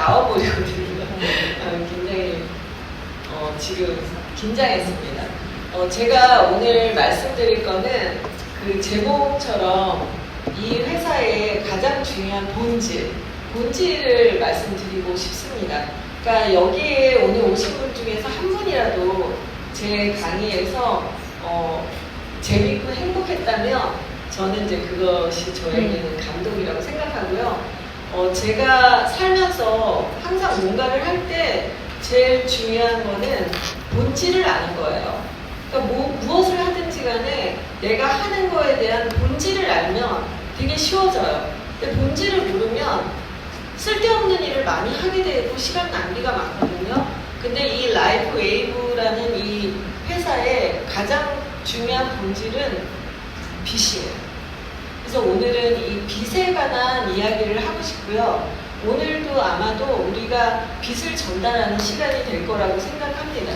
나와버리거든요. 굉장히 지금 긴장했습니다. 제가 오늘 말씀드릴 거는 그 제목처럼 이 회사의 가장 중요한 본질을 말씀드리고 싶습니다. 그러니까 여기에 오늘 오신 분 중에서 한 분이라도 제 강의에서 재밌고 행복했다면 저는 이제 그것이 저에게는 감동이라고 생각하고요. 제가 살면서 항상 뭔가를 할 때 제일 중요한 거는 본질을 아는 거예요. 그러니까 무엇을 하든지 간에 내가 하는 거에 대한 본질을 알면 되게 쉬워져요. 근데 본질을 모르면 쓸데없는 일을 많이 하게 되고 시간 낭비가 많거든요. 근데 이 라이프 웨이브라는 이 회사의 가장 중요한 본질은 빚이에요. 그래서 오늘은 이 빚에 관한 이야기를 하고 싶고요. 오늘도 아마도 우리가 빚을 전달하는 시간이 될 거라고 생각합니다.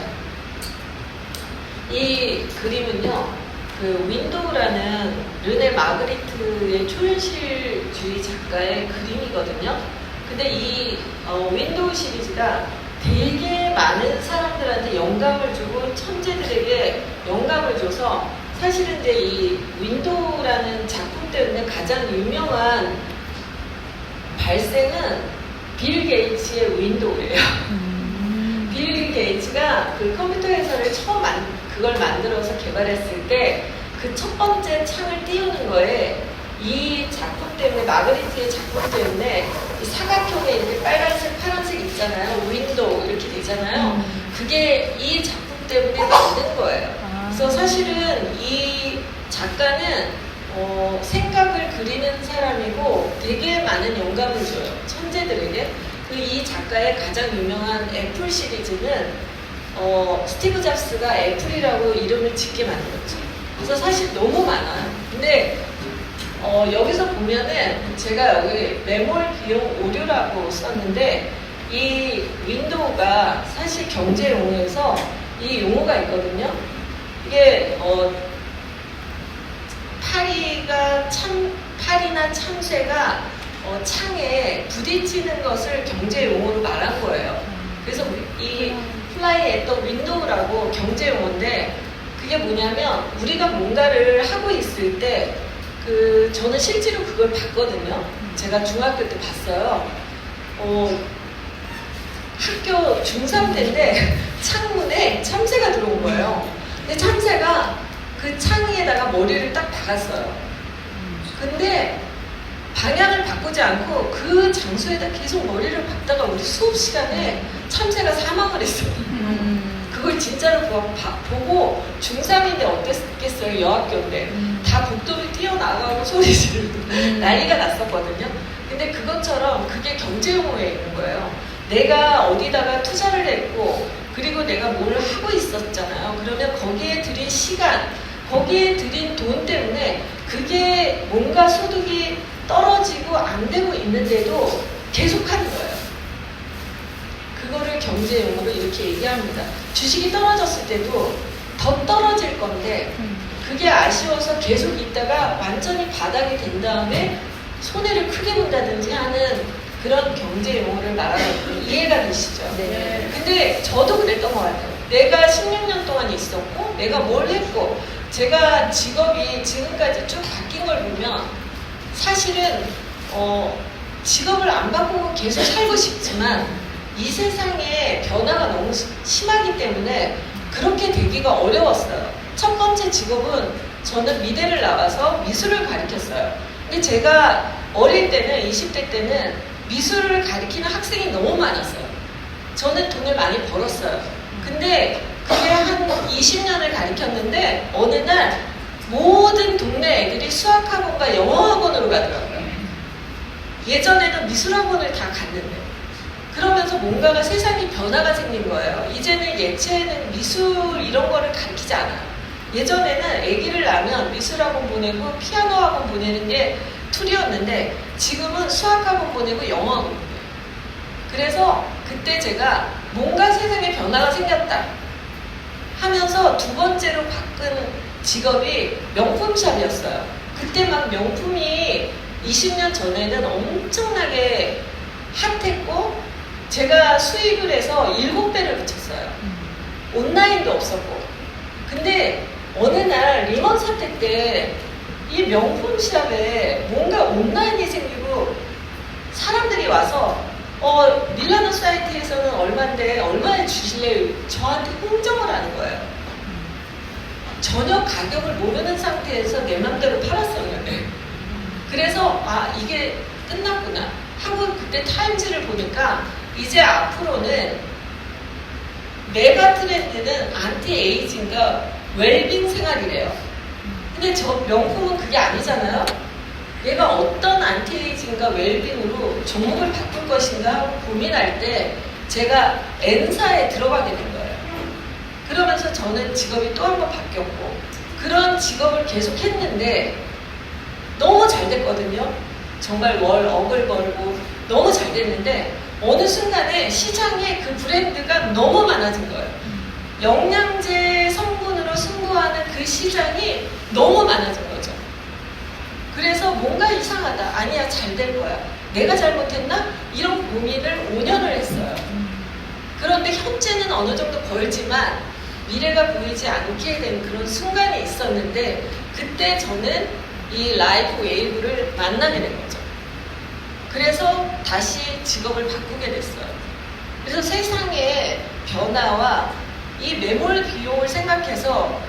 이 그림은요, 그 윈도우라는 르네 마그리트의 초현실주의 작가의 그림이거든요. 근데 이 윈도우 시리즈가 되게 많은 사람들한테 영감을 주고 천재들에게 영감을 줘서 사실은 이제 이 윈도우라는 작품 때문에 가장 유명한 발생은 빌 게이츠의 윈도우예요. 빌 게이츠가 그 컴퓨터 회사를 처음 그걸 만들어서 개발했을 때 그 첫 번째 창을 띄우는 거에 이 작품 때문에, 마그리트의 작품 때문에 이 사각형에 이렇게 빨간색, 파란색 있잖아요. 윈도우 이렇게 되잖아요. 그게 이 작품 때문에 만든 거예요. 그래서 사실은 이 작가는 생각을 그리는 사람이고 되게 많은 영감을 줘요. 천재들에게. 이 작가의 가장 유명한 애플 시리즈는 스티브 잡스가 애플이라고 이름을 짓게 만들었죠. 그래서 사실 너무 많아요. 근데 여기서 보면은 제가 여기 매몰 비용 오류라고 썼는데 이 윈도우가 사실 경제 용어에서 이 용어가 있거든요. 이게 파리나 참새가 창에 부딪히는 것을 경제 용어로 말한 거예요. 그래서 이 플라이 앳 더 윈도우라고 경제 용어인데 그게 뭐냐면 우리가 뭔가를 하고 있을 때 저는 실제로 그걸 봤거든요. 제가 중학교 때 봤어요. 학교 중3 때인데 창문에 참새가 들어온 거예요. 근데 참새가 그 창에다가 머리를 딱 박았어요. 근데 방향을 바꾸지 않고 그 장소에다 계속 머리를 박다가 우리 수업 시간에 참새가 사망을 했어요. 그걸 진짜로 보고 중3인데 어땠겠어요? 여학교인데 다 복도를 뛰어나가고 소리 지르고 난리가 났었거든요. 근데 그것처럼 그게 경제용어에 있는 거예요. 내가 어디다가 투자를 했고 그리고 내가 뭘 하고 있었잖아요. 그러면 거기에 들인 시간, 거기에 들인 돈 때문에 그게 뭔가 소득이 떨어지고 안 되고 있는데도 계속하는 거예요. 그거를 경제 용어로 이렇게 얘기합니다. 주식이 떨어졌을 때도 더 떨어질 건데 그게 아쉬워서 계속 있다가 완전히 바닥이 된 다음에 손해를 크게 본다든지 하는 그런 경제 용어를 말하거든요. 이해가 되시죠? 네. 근데 저도 그랬던 것 같아요. 내가 16년 동안 있었고 내가 뭘 했고 제가 직업이 지금까지 쭉 바뀐 걸 보면 사실은 직업을 안 바꾸고 계속 살고 싶지만 이 세상의 변화가 너무 심하기 때문에 그렇게 되기가 어려웠어요. 첫 번째 직업은 저는 미대를 나와서 미술을 가르쳤어요. 근데 제가 어릴 때는 20대 때는 미술을 가르치는 학생이 너무 많았어요. 저는 돈을 많이 벌었어요. 근데 그게 한 20년을 가르쳤는데 어느 날 모든 동네 애들이 수학학원과 영어학원으로 가더라고요. 예전에는 미술학원을 다 갔는데 그러면서 뭔가가 세상에 변화가 생긴 거예요. 이제는 예체능, 미술 이런 거를 가르치지 않아요. 예전에는 아기를 낳으면 미술학원 보내고 피아노학원 보내는 게 툴이었는데 지금은 수학학원 보내고 영어학원 보내요. 그래서 그때 제가 뭔가 세상에 변화가 생겼다 하면서 두 번째로 바꾼 직업이 명품샵이었어요. 그때 막 명품이 20년 전에는 엄청나게 핫했고 제가 수익을 해서 7배를 붙였어요. 온라인도 없었고. 근데 어느 날 리먼 사태 때 이 명품 시합에 뭔가 온라인이 생기고 사람들이 와서 밀라노 사이트에서는 얼마인데 얼마에 주실래요? 저한테 흥정을 하는 거예요. 전혀 가격을 모르는 상태에서 내 맘대로 팔았어요. 그래서 이게 끝났구나 하고 그때 타임즈를 보니까 이제 앞으로는 메가 트렌드는 안티에이징과 웰빙 생활이래요. 근데 저 명품은 그게 아니잖아요. 얘가 어떤 안티에이징과 웰빙으로 종목을 바꿀 것인가 고민할 때 제가 N사에 들어가게 된 거예요. 그러면서 저는 직업이 또 한 번 바뀌었고 그런 직업을 계속 했는데 너무 잘 됐거든요. 정말 월 억을 벌고 너무 잘 됐는데 어느 순간에 시장에 그 브랜드가 너무 많아진 거예요. 영양제 성분으로 승부하는 그 시장이 너무 많아진 거죠. 그래서 뭔가 이상하다. 아니야, 잘 될 거야. 내가 잘못했나? 이런 고민을 5년을 했어요. 그런데 현재는 어느 정도 벌지만 미래가 보이지 않게 된 그런 순간이 있었는데 그때 저는 이 라이프 웨이브를 만나게 된 거죠. 그래서 다시 직업을 바꾸게 됐어요. 그래서 세상의 변화와 이 매몰 비용을 생각해서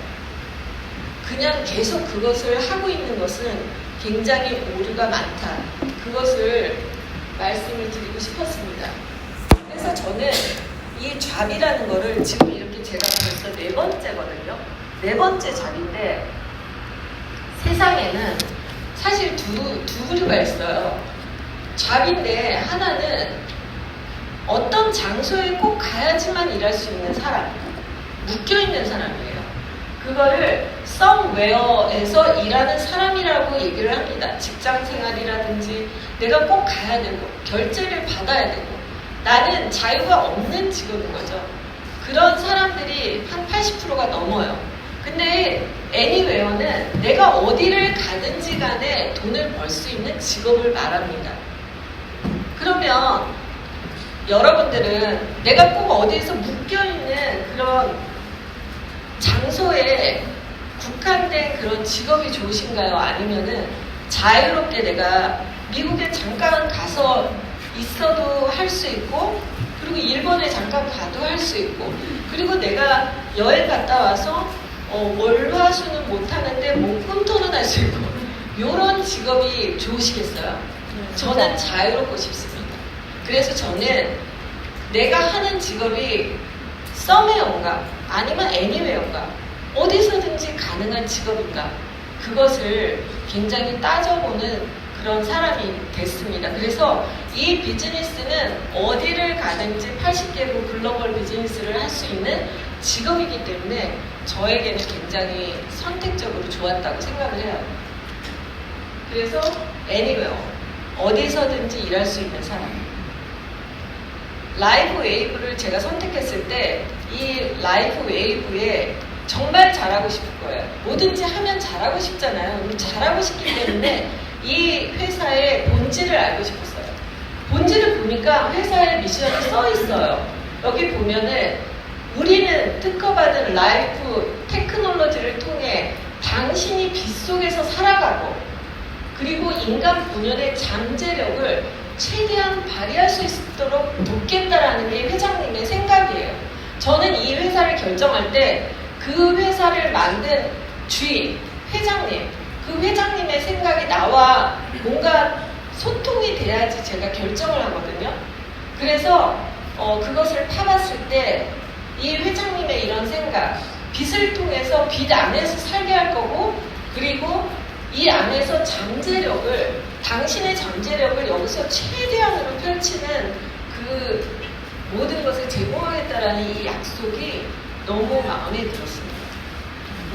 그냥 계속 그것을 하고 있는 것은 굉장히 오류가 많다. 그것을 말씀을 드리고 싶었습니다. 그래서 저는 이 잡이라는 거를 지금 이렇게 제가 벌써 4번째거든요. 4번째 잡인데 세상에는 사실 두 부류가 있어요. 잡인데 하나는 어떤 장소에 꼭 가야지만 일할 수 있는 사람, 묶여있는 사람이에요. 그거를 somewhere에서 일하는 사람이라고 얘기를 합니다. 직장 생활이라든지 내가 꼭 가야 되고 결제를 받아야 되고 나는 자유가 없는 직업인 거죠. 그런 사람들이 한 80%가 넘어요. 근데 anywhere는 내가 어디를 가든지 간에 돈을 벌 수 있는 직업을 말합니다. 그러면 여러분들은 내가 꼭 어디에서 묶여있는 그런 장소에 국한된 그런 직업이 좋으신가요? 아니면은 자유롭게 내가 미국에 잠깐 가서 있어도 할 수 있고 그리고 일본에 잠깐 가도 할 수 있고 그리고 내가 여행 갔다 와서 월화수는 못하는데 목금토는 할 수 있고 이런 직업이 좋으시겠어요? 저는 자유롭고 싶습니다. 그래서 저는 내가 하는 직업이 somewhere인가 아니면 anywhere인가 어디서든지 가능한 직업인가 그것을 굉장히 따져보는 그런 사람이 됐습니다. 그래서 이 비즈니스는 어디를 가든지 80개국 글로벌 비즈니스를 할 수 있는 직업이기 때문에 저에게는 굉장히 선택적으로 좋았다고 생각을 해요. 그래서 anywhere, 어디서든지 일할 수 있는 사람. 라이프 웨이브를 제가 선택했을 때 이 라이프 웨이브에 정말 잘하고 싶을 거예요. 뭐든지 하면 잘하고 싶잖아요. 잘하고 싶기 때문에 이 회사의 본질을 알고 싶었어요. 본질을 보니까 회사의 미션이 써 있어요. 여기 보면은 우리는 특허받은 라이프 테크놀로지를 통해 당신이 빛 속에서 살아가고 그리고 인간 본연의 잠재력을 최대한 발휘할 수 있도록 돕겠다라는 게 회장님의 생각이에요. 저는 이 회사를 결정할 때 그 회사를 만든 주인, 회장님, 그 회장님의 생각이 나와 뭔가 소통이 돼야지 제가 결정을 하거든요. 그래서 그것을 파봤을 때 이 회장님의 이런 생각, 빛을 통해서 빛 안에서 살게 할 거고 그리고 이 안에서 잠재력을 당신의 잠재력을 여기서 최대한으로 펼치는 그 모든 것을 제공하겠다라는 이 약속이 너무 마음에 들었습니다.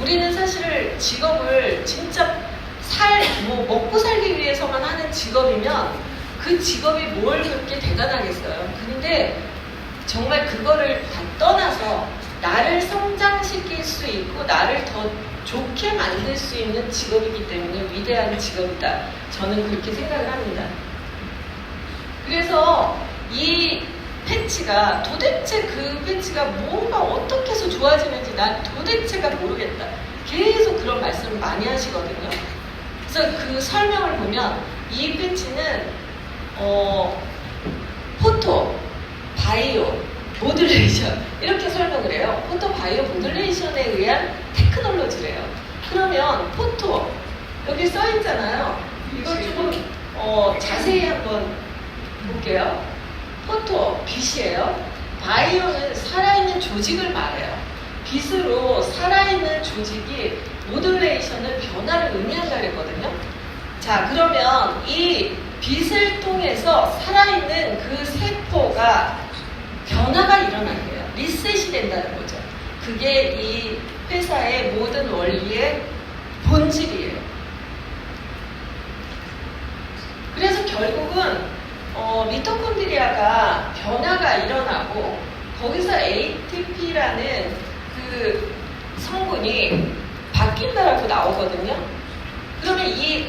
우리는 사실 직업을 진짜 먹고 살기 위해서만 하는 직업이면 그 직업이 뭘 그렇게 대단하겠어요. 근데 정말 그거를 다 떠나서 나를 성장시킬 수 있고 나를 더 좋게 만들 수 있는 직업이기 때문에 위대한 직업이다. 저는 그렇게 생각을 합니다. 그래서 이 패치가 도대체 그 패치가 뭐가 어떻게 해서 좋아지는지 난 도대체가 모르겠다. 계속 그런 말씀을 많이 하시거든요. 그래서 그 설명을 보면 이 패치는 포토, 바이오, 모듈레이션 이렇게 설명을 해요. 포토, 바이오, 모듈레이션에 의한 테크놀로지래요. 그러면 포토 여기 써 있잖아요. 이걸 조금 자세히 한번 볼게요. 포토, 빛이에요. 바이오는 살아있는 조직을 말해요. 빛으로 살아있는 조직이 모듈레이션을 변화를 의미한다 그랬거든요. 자, 그러면 이 빛을 통해서 살아있는 그 세포가 변화가 일어나게요. 리셋이 된다는 거죠. 그게 이 회사의 모든 원리의 본질이에요. 그래서 결국은 미토콘드리아가 변화가 일어나고 거기서 ATP라는 그 성분이 바뀐다라고 나오거든요. 그러면 이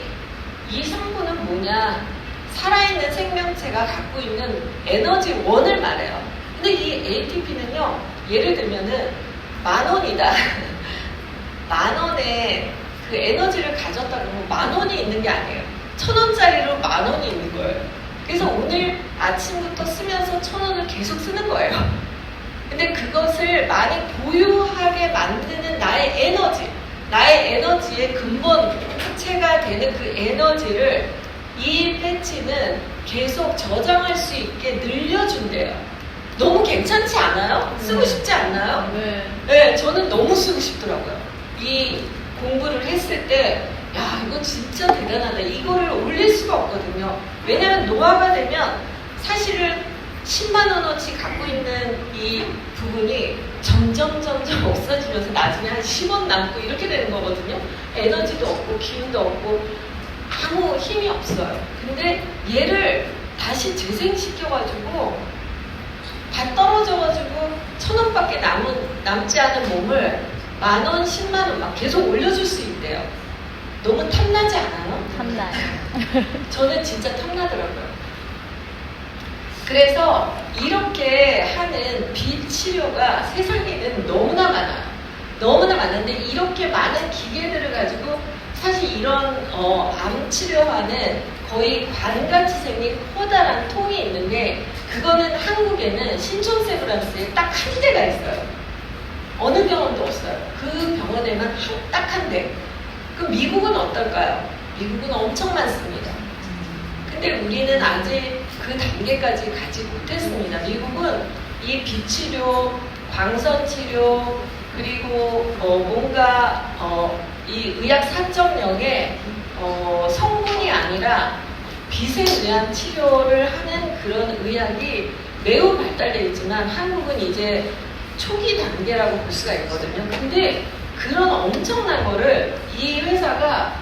성분은 뭐냐? 살아있는 생명체가 갖고 있는 에너지원을 말해요. 근데 이 ATP는요, 예를 들면은 10,000원이다. 10,000원의 그 에너지를 가졌다 그러면 10,000원이 있는 게 아니에요. 1,000원짜리로 10,000원이 있는 거예요. 그래서 오늘 아침부터 쓰면서 1,000원을 계속 쓰는 거예요. 근데 그것을 많이 보유하게 만드는 나의 에너지의 근본체가 되는 그 에너지를 이 패치는 계속 저장할 수 있게 늘려준대요. 너무 괜찮지 않아요? 쓰고 싶지 않나요? 네, 저는 너무 쓰고 싶더라고요. 이 공부를 했을 때, 야, 이거 진짜 대단하다. 이거를 올릴 수가 없거든요. 왜냐면 노화가 되면 사실은 10만 원어치 갖고 있는 이 부분이 점점 없어지면서 나중에 한 10원 남고 이렇게 되는 거거든요. 에너지도 없고 기운도 없고 아무 힘이 없어요. 근데 얘를 다시 재생시켜가지고 다 떨어져가지고 1,000원밖에 남지 않은 몸을 10,000원, 10만 원 막 계속 올려줄 수 있대요. 너무 탐나지 않아요? 탐나요. 저는 진짜 탐나더라고요. 그래서 이렇게 하는 빛 치료가 세상에는 너무나 많아요. 너무나 많은데 이렇게 많은 기계들을 가지고 사실 이런 암 치료하는 거의 관같이 생긴 커다란 통이 있는데 그거는 한국에는 신촌세브란스에 딱 한 대가 있어요. 어느 병원도 없어요. 그 병원에만 딱 한 대. 그럼 미국은 어떨까요? 미국은 엄청 많습니다. 근데 우리는 아직 그 단계까지 가지 못했습니다. 미국은 이 빛치료, 광선치료, 그리고 뭔가 이 의학 4.0의 성분이 아니라 빛에 의한 치료를 하는 그런 의학이 매우 발달되어 있지만 한국은 이제 초기 단계라고 볼 수가 있거든요. 근데 그런 엄청난 거를 이 회사가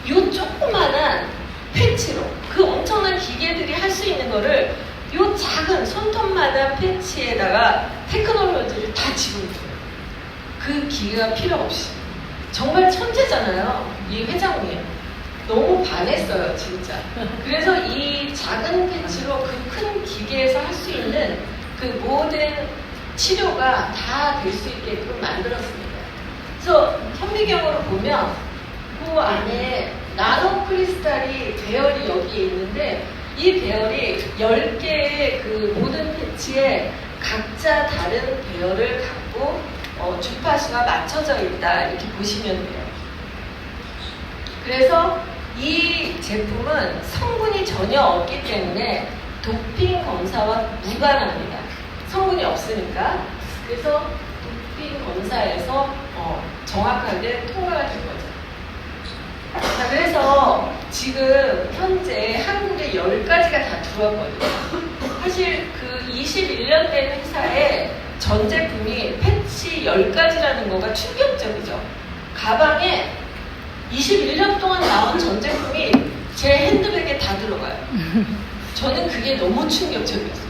요 조그만한 패치로 그 엄청난 기계들이 할 수 있는 거를 요 작은 손톱만한 패치에다가 테크놀로지를 다 집어넣어요. 그 기계가 필요 없이. 정말 천재잖아요. 이 회장님. 너무 반했어요, 진짜. 그래서 이 작은 패치로 그 큰 기계에서 할 수 있는 그 모든 치료가 다 될 수 있게끔 만들었습니다. 그래서 현미경으로 보면 그 안에 나노 크리스탈이 배열이 여기에 있는데 이 배열이 10개의 그 모든 패치에 각자 다른 배열을 갖고 주파수가 맞춰져 있다 이렇게 보시면 돼요. 그래서 이 제품은 성분이 전혀 없기 때문에 도핑 검사와 무관합니다. 성분이 없으니까. 그래서 도핑 검사에서 정확하게 통과가 된 거죠. 자, 그래서 지금 현재 한국에 10가지가 다 들어왔거든요. 사실 그 21년 된 회사에 전 제품이 패치 10가지라는 거가 충격적이죠. 가방에 21년 동안 나온 전 제품이 제 핸드백에 다 들어가요. 저는 그게 너무 충격적이었어요.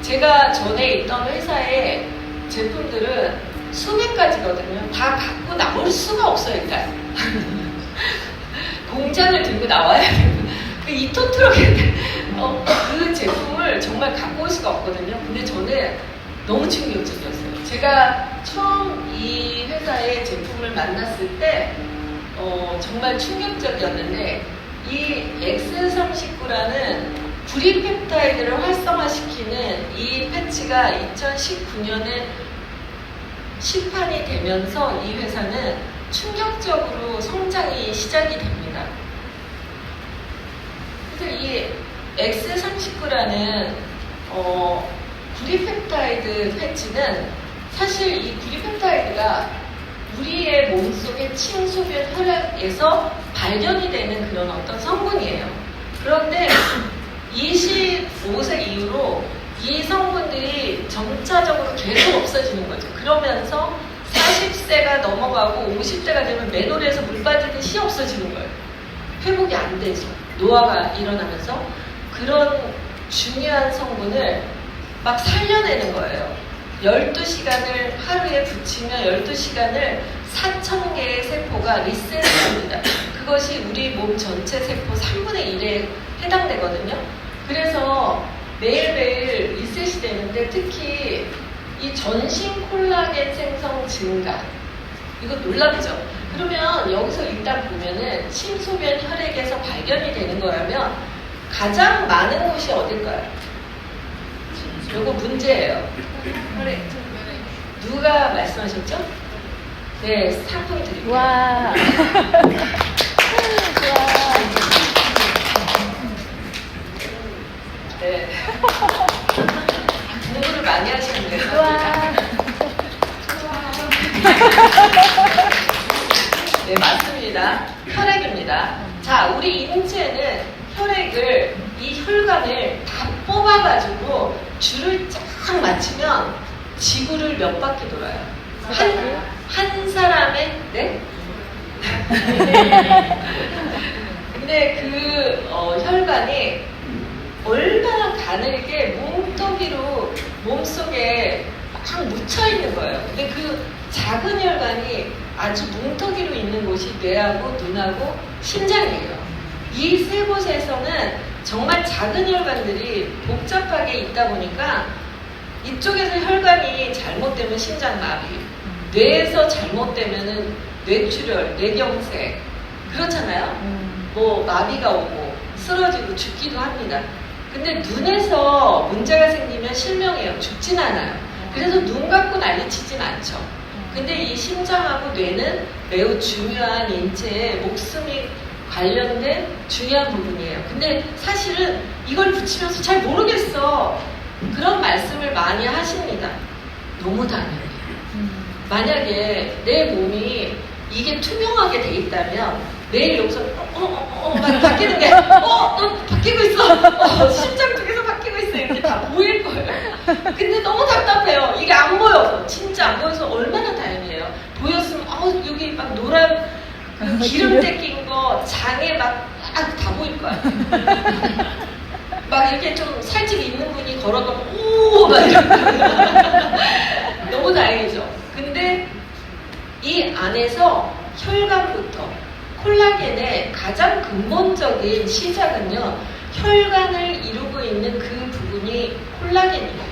제가 전에 있던 회사의 제품들은 수백 가지거든요. 다 갖고 나올 수가 없어요, 일단. 공장을 들고 나와야 되고. 그 2톤 트럭에 그 제품을 정말 갖고 올 수가 없거든요. 근데 저는 너무 충격적이었어요. 제가 처음 이 회사의 제품을 만났을 때 정말 충격적이었는데 이 X39라는 구리펩타이드를 활성화시키는 이 패치가 2019년에 시판이 되면서 이 회사는 충격적으로 성장이 시작이 됩니다. 그래서 이 X39라는 구리펩타이드 패치는 사실 이 구리펩타이드가 우리의 몸속의 침소변 혈액에서 발견이 되는 그런 어떤 성분이에요. 그런데 25세 이후로 이 성분들이 점차적으로 계속 없어지는 거죠. 그러면서 40세가 넘어가고 50대가 되면 맨홀에서 물 빠지듯이 없어지는 거예요. 회복이 안 돼서 노화가 일어나면서 그런 중요한 성분을 막 살려내는 거예요. 12시간을 하루에 붙이면 12시간을 4,000개의 세포가 리셋이 됩니다. 그것이 우리 몸 전체 세포 3분의 1에 해당되거든요. 그래서 매일매일 리셋이 되는데 특히 이 전신 콜라겐 생성 증가, 이거 놀랍죠? 그러면 여기서 일단 보면은 침소변 혈액에서 발견이 되는 거라면 가장 많은 곳이 어딜까요? 요거 문제예요. 혈액. 누가 말씀하셨죠? 네, 상품 드릴게요. 와. 네. 공부를 많이 하시는데요. 네, 맞습니다. 혈액입니다. 자, 우리 인체는 혈액을, 이 혈관을 다 뽑아가지고 줄을 쫙 맞추면 지구를 몇 바퀴 돌아요? 한 사람의, 네? 근데 그 혈관이 얼마나 가늘게 뭉텅이로 몸속에 막 묻혀있는 거예요. 근데 그 작은 혈관이 아주 뭉텅이로 있는 곳이 뇌하고 눈하고 심장이에요. 이 세 곳에서는 정말 작은 혈관들이 복잡하게 있다 보니까 이쪽에서 혈관이 잘못되면 심장마비, 뇌에서 잘못되면은 뇌출혈, 뇌경색, 그렇잖아요. 뭐 마비가 오고 쓰러지고 죽기도 합니다. 근데 눈에서 문제가 생기면 실명해요. 죽진 않아요. 그래서 눈 감고 난리치진 않죠. 근데 이 심장하고 뇌는 매우 중요한 인체의 목숨이 관련된 중요한 부분이에요. 근데 사실은 이걸 붙이면서 잘 모르겠어. 그런 말씀을 많이 하십니다. 너무 당연해요. 만약에 내 몸이 이게 투명하게 돼 있다면 매일 여기서 막 바뀌는 게 너 바뀌고 있어. 심장 쪽에서 바뀌고 있어. 이렇게 다 보일 거예요. 근데 너무 답답해요. 이게 안 보여서. 진짜 안 보여서 얼마나 다행이에요. 보였으면 여기 막 노란 그 기름때 낀 거 장에 막 다 보일 거야. 막 이렇게 좀 살집 있는 분이 걸어가면 막 이러고 너무 다행이죠. 근데 이 안에서 혈관부터 콜라겐의 가장 근본적인 시작은요, 혈관을 이루고 있는 그 부분이 콜라겐이에요.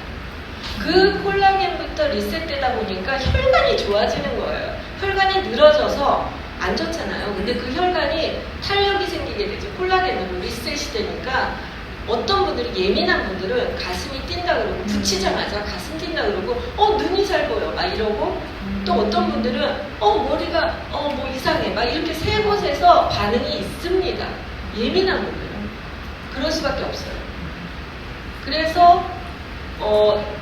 그 콜라겐부터 리셋되다 보니까 혈관이 좋아지는 거예요. 혈관이 늘어져서 안 좋잖아요. 근데 그 혈관이 탄력이 생기게 되죠. 콜라겐으로 리셋이 되니까 어떤 분들이, 예민한 분들은 가슴이 뛴다 그러고 붙이자마자 가슴 뛴다 그러고 눈이 잘 보여 막 이러고, 또 어떤 분들은 머리가 뭐 이상해 막 이렇게 세 곳에서 반응이 있습니다. 예민한 분들은 그럴 수밖에 없어요. 그래서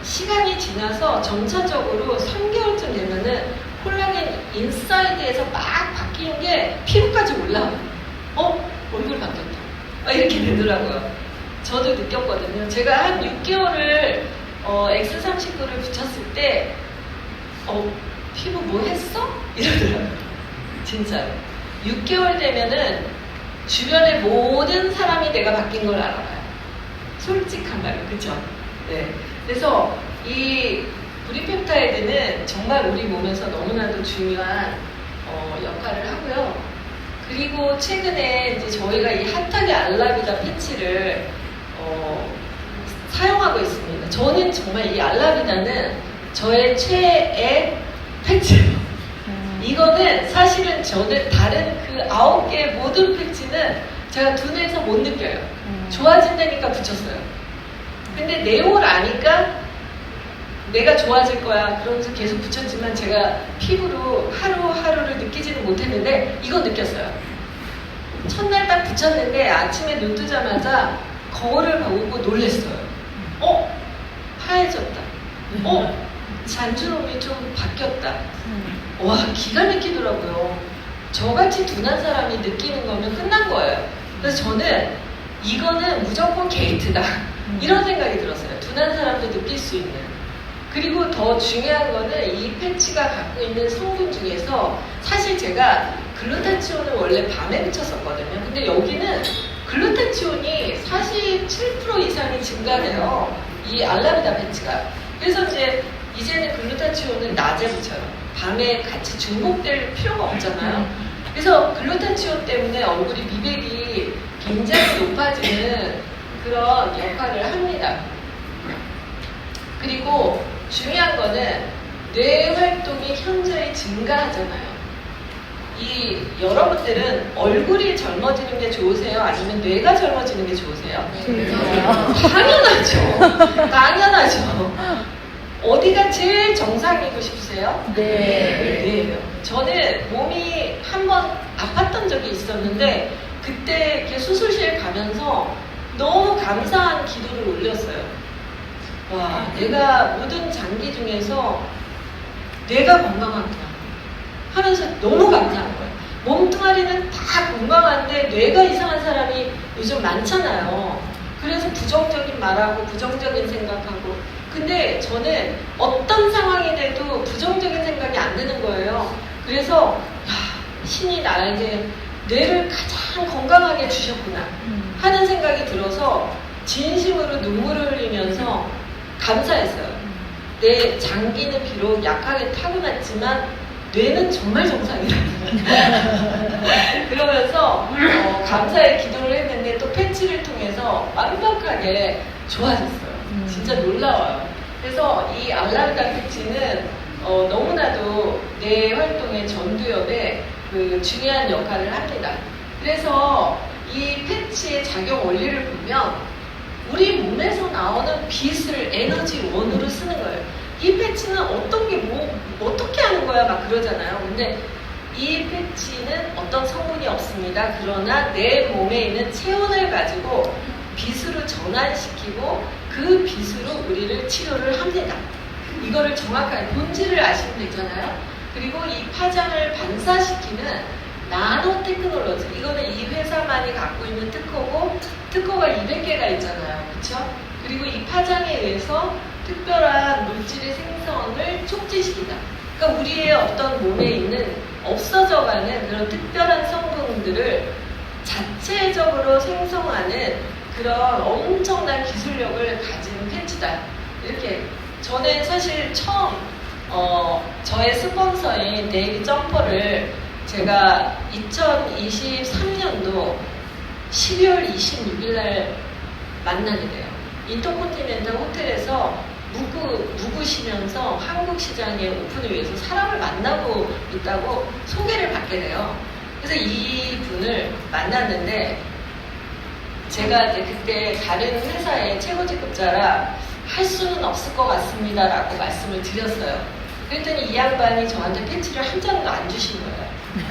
시간이 지나서 점차적으로 3개월쯤 되면은 콜라겐 인사이드에서 막 바뀐 게 피부까지 올라와요. 얼굴 바뀌었다 막 이렇게 되더라고요. 저도 느꼈거든요. 제가 한 6개월을 X39를 붙였을 때 피부 뭐 했어? 이러더라고요. 진짜로. 6개월 되면은 주변의 모든 사람이 내가 바뀐 걸 알아봐요. 솔직한 말로, 그쵸? 네. 그래서 이 구리펩타이드는 정말 우리 몸에서 너무나도 중요한 역할을 하고요. 그리고 최근에 이제 저희가 이 핫하게 알라비다 패치를 사용하고 있습니다. 저는 정말 이 알라비다는 저의 최애 패치예요. 이거는 사실은 저는 다른 그 9개의 모든 패치는 제가 눈에서 못 느껴요. 좋아진다니까 붙였어요. 근데 내용을 아니까 내가 좋아질 거야 그러면서 계속 붙였지만 제가 피부로 하루하루를 느끼지는 못했는데 이거 느꼈어요. 첫날 딱 붙였는데 아침에 눈 뜨자마자 거울을 보고 놀랬어요. 하얘졌다. 잔주름이 좀 바뀌었다. 와, 기가 막히더라고요. 저같이 둔한 사람이 느끼는 거면 끝난 거예요. 그래서 저는 이거는 무조건 게이트다. 이런 생각이 들었어요. 둔한 사람도 느낄 수 있는. 그리고 더 중요한 거는 이 패치가 갖고 있는 성분 중에서 사실 제가 글루타치온을 원래 밤에 붙였었거든요. 근데 여기는 글루타치온이 47% 이상이 증가돼요. 이 알라비다 패치가. 그래서 이제는 글루타치온은 낮에 붙여요. 밤에 같이 중복될 필요가 없잖아요. 그래서 글루타치온 때문에 얼굴이 미백이 굉장히 높아지는 그런 역할을 합니다. 그리고 중요한 거는 뇌 활동이 현저히 증가하잖아요. 여러분들은 얼굴이 젊어지는 게 좋으세요? 아니면 뇌가 젊어지는 게 좋으세요? 당연하죠. 당연하죠. 어디가 제일 정상이고 싶으세요? 네. 저는 몸이 한번 아팠던 적이 있었는데 그때 이렇게 수술실 가면서 너무 감사한 기도를 올렸어요. 와, 내가 모든 장기 중에서 뇌가 건강하구나 하면서 너무 감사한 거예요. 몸뚱아리는 다 건강한데 뇌가 이상한 사람이 요즘 많잖아요. 그래서 부정적인 말하고 부정적인 생각하고. 근데 저는 어떤 상황이 돼도 부정적인 생각이 안 드는 거예요. 그래서 신이 나에게 뇌를 가장 건강하게 주셨구나 하는 생각이 들어서 진심으로 눈물을 흘리면서 감사했어요. 내 장기는 비록 약하게 타고났지만 뇌는 정말 정상이라는 그러면서 감사의 기도를 했는데 또 패치를 통해서 완벽하게 좋아졌어요. 진짜 놀라워요. 그래서 이 알라비다 패치는 너무나도 뇌 활동의 전두엽에 그 중요한 역할을 합니다. 그래서 이 패치의 작용 원리를 보면 우리 몸에서 나오는 빛을 에너지원으로 쓰는 거예요. 이 패치는 어떻게 하는 거야? 막 그러잖아요. 근데 이 패치는 어떤 성분이 없습니다. 그러나 내 몸에 있는 체온을 가지고 빛으로 전환시키고 그 빛으로 우리를 치료를 합니다. 이거를 정확하게 본질을 아시면 되잖아요. 그리고 이 파장을 반사시키는 나노 테크놀로지, 이거는 이 회사만이 갖고 있는 특허가 200개가 있잖아요. 그렇죠? 그리고 이 파장에 의해서 특별한 물질의 생성을 촉진시키다. 그러니까 우리의 어떤 몸에 있는 없어져가는 그런 특별한 성분들을 자체적으로 생성하는 그런 엄청난 기술력을 가진 패치다. 이렇게 저는 사실 처음 저의 스폰서인 네이비 점퍼를 제가 2023년도 12월 26일 날 만나게 돼요. 인터컨티넨탈 호텔에서 묵으시면서 한국 시장에 오픈을 위해서 사람을 만나고 있다고 소개를 받게 돼요. 그래서 이 분을 만났는데 제가 이제 그때 다른 회사의 최고직급자라 할 수는 없을 것 같습니다 라고 말씀을 드렸어요. 그랬더니 이 양반이 저한테 패치를 한 장도 안 주신 거예요.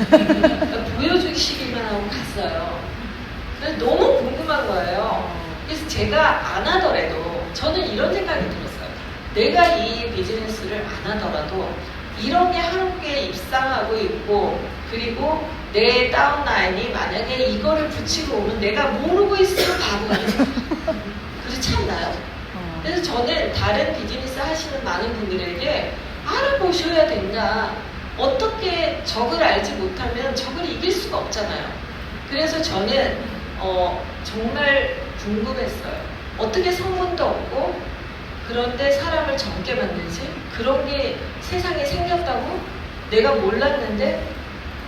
그러니까 보여주시기만 하고 갔어요. 그래서 너무 궁금한 거예요. 그래서 제가 안 하더라도 저는 이런 생각이 들었어요. 내가 이 비즈니스를 안 하더라도 이런 게 한국에 입상하고 있고 그리고 내 다운라인이 만약에 이거를 붙이고 오면 내가 모르고 있으면 바보가 돼요. 그래서 참나요. 그래서 저는 다른 비즈니스 하시는 많은 분들에게 알아보셔야 된다. 어떻게 적을 알지 못하면 적을 이길 수가 없잖아요. 그래서 저는 정말 궁금했어요. 어떻게 성분도 없고 그런데 사람을 젊게 만들지? 그런 게 세상에 생겼다고? 내가 몰랐는데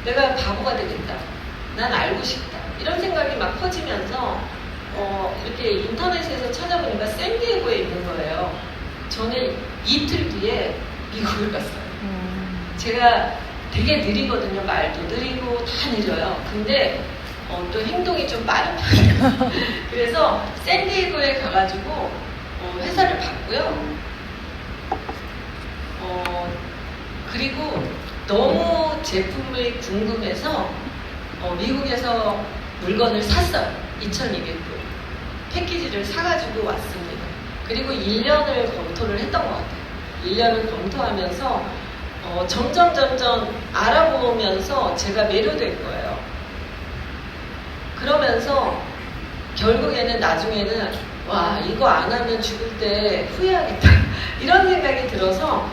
내가 바보가 되겠다. 난 알고 싶다. 이런 생각이 막 퍼지면서 이렇게 인터넷에서 찾아보니까 샌디에고에 있는 거예요. 저는 이틀 뒤에 미국을 갔어요. 제가 되게 느리거든요. 말도 느리고 다 느려요. 근데 또 행동이 좀 빠른 편이에요. 그래서 샌디에고에 가가지고 회사를 봤고요. 그리고 너무 제품이 궁금해서 미국에서 물건을 샀어요. 2,200불. 패키지를 사가지고 왔습니다. 그리고 1년을 검토를 했던 것 같아요. 1년을 검토하면서 점점 알아보면서 제가 매료된 거예요. 그러면서 결국에는 나중에는 와, 이거 안 하면 죽을 때 후회하겠다. 이런 생각이 들어서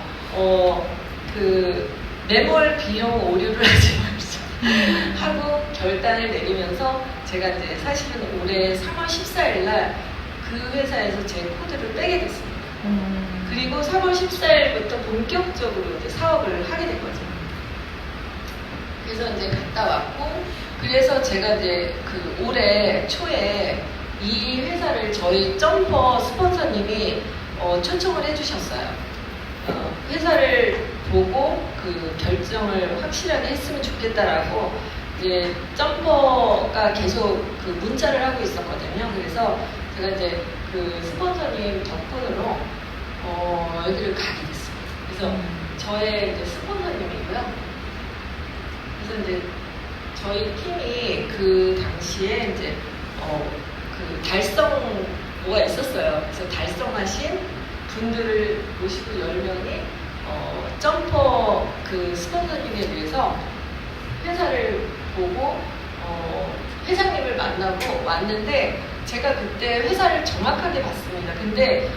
매몰 비용 오류를 하지 말자 하고 결단을 내리면서 제가 이제 사실은 올해 3월 14일 날 그 회사에서 제 코드를 빼게 됐습니다. 그리고 3월 14일부터 본격적으로 이제 사업을 하게 된 거죠. 그래서 이제 갔다 왔고, 그래서 제가 이제 올해 초에 이 회사를 저희 점퍼 스폰서님이 초청을 해주셨어요. 회사를 보고 결정을 확실하게 했으면 좋겠다라고 이제 점퍼가 계속 문자를 하고 있었거든요. 그래서 제가 이제 스폰서님 덕분으로 여기를 가게 됐습니다. 그래서 저의 이제 스폰서님이고요. 그래서 이제 저희 팀이 당시에 이제 달성 뭐가 있었어요. 그래서 달성하신 분들을 모시고 10명이 점퍼 스폰서님에 대해서 회사를 보고 회장님을 만나고 왔는데, 제가 그때 회사를 정확하게 봤습니다. 근데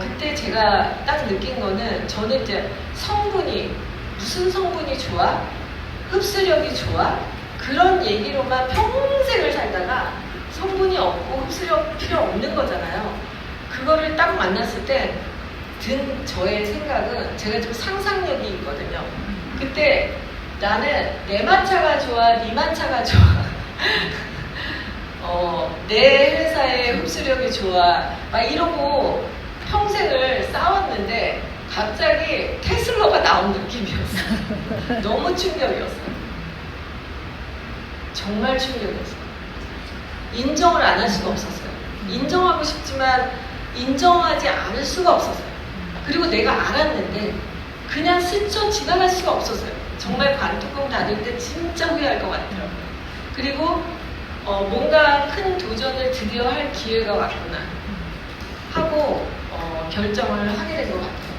그때 제가 딱 느낀 거는, 저는 이제 성분이 무슨 성분이 좋아? 흡수력이 좋아? 그런 얘기로만 평생을 살다가 성분이 없고 흡수력 필요 없는 거잖아요. 그거를 딱 만났을 때 든 저의 생각은, 제가 좀 상상력이 있거든요. 그때 나는 내 마차가 좋아, 네 마차가 좋아. 내 회사의 흡수력이 좋아. 막 이러고 평생을 싸웠는데 갑자기 테슬라가 나온 느낌이었어요. 너무 충격이었어요. 정말 충격이었어요. 인정을 안 할 수가 없었어요. 인정하고 싶지만 인정하지 않을 수가 없었어요. 그리고 내가 알았는데 그냥 스쳐 지나갈 수가 없었어요. 정말 관뚜껑 닫을 때 진짜 후회할 것 같더라고요. 그리고 뭔가 큰 도전을 드디어 할 기회가 왔구나 하고 결정을 하게 된 것 같아요.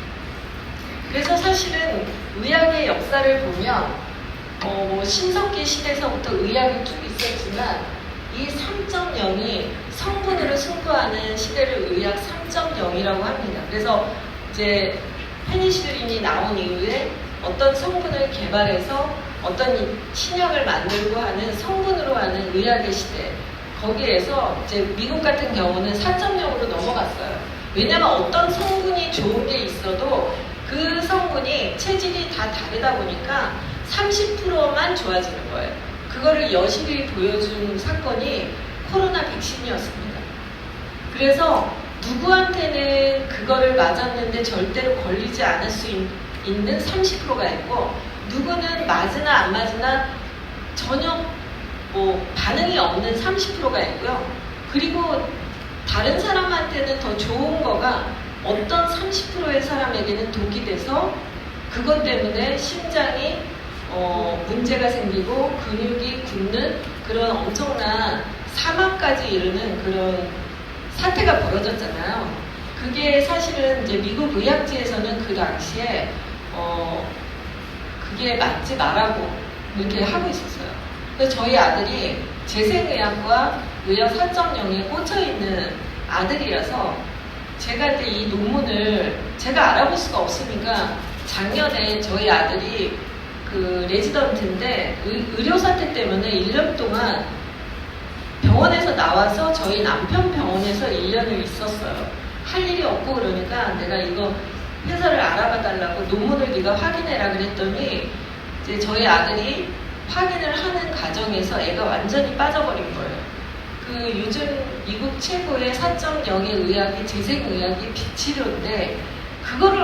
그래서 사실은 의학의 역사를 보면 신석기 시대에서부터 의학이 쭉 있었지만, 이 3.0이 성분으로 승부하는 시대를 의학 3.0이라고 합니다. 그래서 이제 페니실린이 나온 이후에 어떤 성분을 개발해서 어떤 신약을 만들고 하는 성분으로 하는 의학의 시대, 거기에서 이제 미국 같은 경우는 4.0으로 넘어갔어요. 왜냐하면 어떤 성분이 좋은 게 있어도 그 성분이 체질이 다 다르다 보니까 30%만 좋아지는 거예요. 그거를 여실히 보여준 사건이 코로나 백신이었습니다. 그래서 누구한테는 그거를 맞았는데 절대로 걸리지 않을 수 있는 30%가 있고, 누구는 맞으나 안 맞으나 전혀 반응이 없는 30%가 있고요. 그리고 다른 사람한테는 더 좋은 거가 어떤 30%의 사람에게는 독이 돼서 그것 때문에 심장이 문제가 생기고 근육이 굳는 그런 엄청난 사망까지 이르는 그런 사태가 벌어졌잖아요. 그게 사실은 이제 미국 의학지에서는 그 당시에 그게 맞지 말라고 이렇게 하고 있었어요. 그래서 저희 아들이 재생의학과 의학 4.0에 꽂혀있는 아들이라서 제가 이제 이 논문을 제가 알아볼 수가 없으니까, 작년에 저희 아들이 레지던트인데 의료 사태 때문에 1년 동안 병원에서 나와서 저희 남편 병원에서 1년을 있었어요. 할 일이 없고 그러니까 내가 이거 회사를 알아봐 달라고 논문을 네가 확인해라 그랬더니, 이제 저희 아들이 확인을 하는 과정에서 애가 완전히 빠져버린 거예요. 그 요즘 미국 최고의 4.0의 의학이 재생의학이 비치료인데 그거를